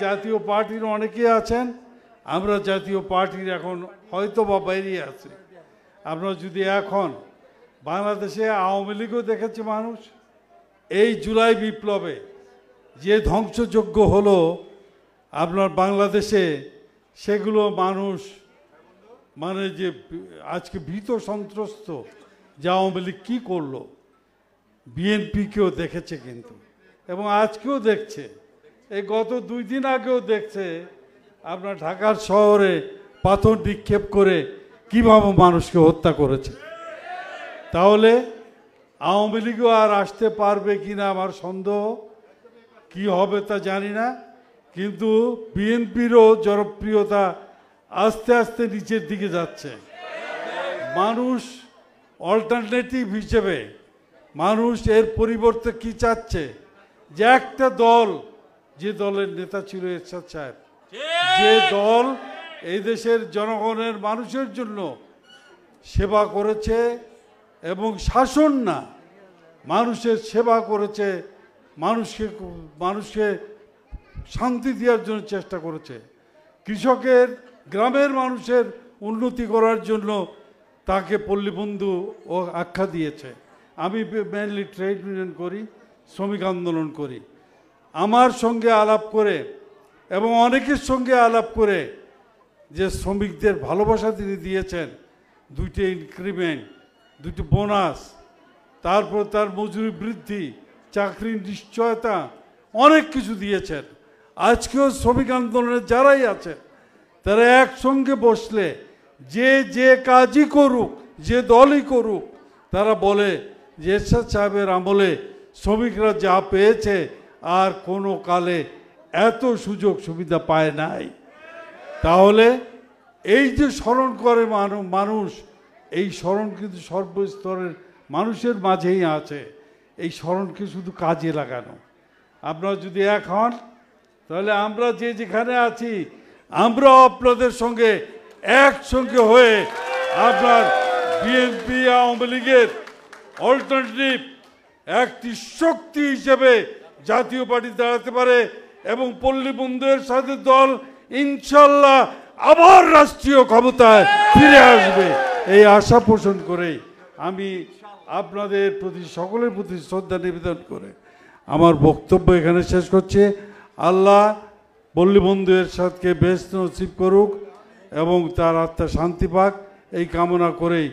জাতীয় পার্টির অনেকেই আছেন, আমরা জাতীয় পার্টির এখন হয়তো বা বাইরে আছি। আমরা যদি এখন বাংলাদেশে আওয়ামী লীগও দেখেছে মানুষ, এই জুলাই বিপ্লবে যে ধ্বংসযজ্ঞ হলো আপনার বাংলাদেশে, সেগুলো মানুষ মানে যে আজকে ভীত সন্ত্রস্ত যে আওয়ামী লীগ কী করলো, বিএনপিকেও দেখেছে কিন্তু, এবং আজকেও দেখছে। এই গত 2 দিন আগেও দেখছে আপনার ঢাকার শহরে পাথর নিক্ষেপ করে কীভাবে মানুষকে হত্যা করেছে। তাহলে আওয়ামী লীগও আর আসতে পারবে কিনা আমার সন্দেহ, কি হবে তা জানি না। কিন্তু বিএনপিরও জনপ্রিয়তা আস্তে আস্তে নিচের দিকে যাচ্ছে। মানুষ অল্টারনেটিভ হিসেবে মানুষ এর পরিবর্তে কি চাচ্ছে, যে একটা দল, যে দলের নেতা ছিল এরশাদ সাহেব, যে দল এই দেশের জনগণের মানুষের জন্য সেবা করেছে এবং শাসন না মানুষের সেবা করেছে, মানুষকে শান্তি দেওয়ার জন্য চেষ্টা করেছে, কৃষকের গ্রামের মানুষের উন্নতি করার জন্য তাকে পল্লীবন্ধু ও আখ্যা দিয়েছে। আমি মেনলি ট্রেড ইউনিয়ন করি, শ্রমিক আন্দোলন করি। আমার সঙ্গে আলাপ করে এবং অনেকের সঙ্গে আলাপ করে যে শ্রমিকদের ভালোবাসা তিনি দিয়েছেন, 2টি ইনক্রিমেন্ট, 2টি বোনাস, তারপর তার মজুরি বৃদ্ধি, চাকরির নিশ্চয়তা, অনেক কিছু দিয়েছেন। আজকেও শ্রমিক আন্দোলনে যারাই আছে তারা একসঙ্গে বসলে যে কাজই করুক, যে দলই করুক, তারা বলে যে এরশাদ সাহেবের আমলে শ্রমিকরা যা পেয়েছে আর কোনো কালে এত সুযোগ সুবিধা পায় নাই। তাহলে এই যে স্মরণ করে মানুষ, এই স্মরণ কিন্তু সর্বস্তরের মানুষের মাঝেই আছে। এই স্মরণকে শুধু কাজে লাগানো। আপনারা যদি এক হন, তাহলে আমরা যে যেখানে আছি আমরাও আপনাদের সঙ্গে একসঙ্গে হয়ে আপনার বিএনপি আওয়ামী লীগের অল্টারনেটিভ একটি শক্তি হিসেবে জাতীয় পার্টি দাঁড়াতে পারে এবং পল্লীবন্ধুদের সাথে দল ইনশাল্লাহ আবার রাষ্ট্রীয় ক্ষমতায় ফিরে আসবে, এই আশা পোষণ করেই আমি আপনাদের প্রতি, সকলের প্রতি শ্রদ্ধা নিবেদন করে আমার বক্তব্য এখানে শেষ করছি। আল্লাহ পল্লীবন্ধু এরশাদকে বেহেশত নসিব করুক এবং তার আত্মা শান্তি পাক, এই কামনা করেই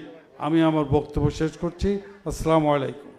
আমি আমার বক্তব্য শেষ করছি। আসসালামু আলাইকুম।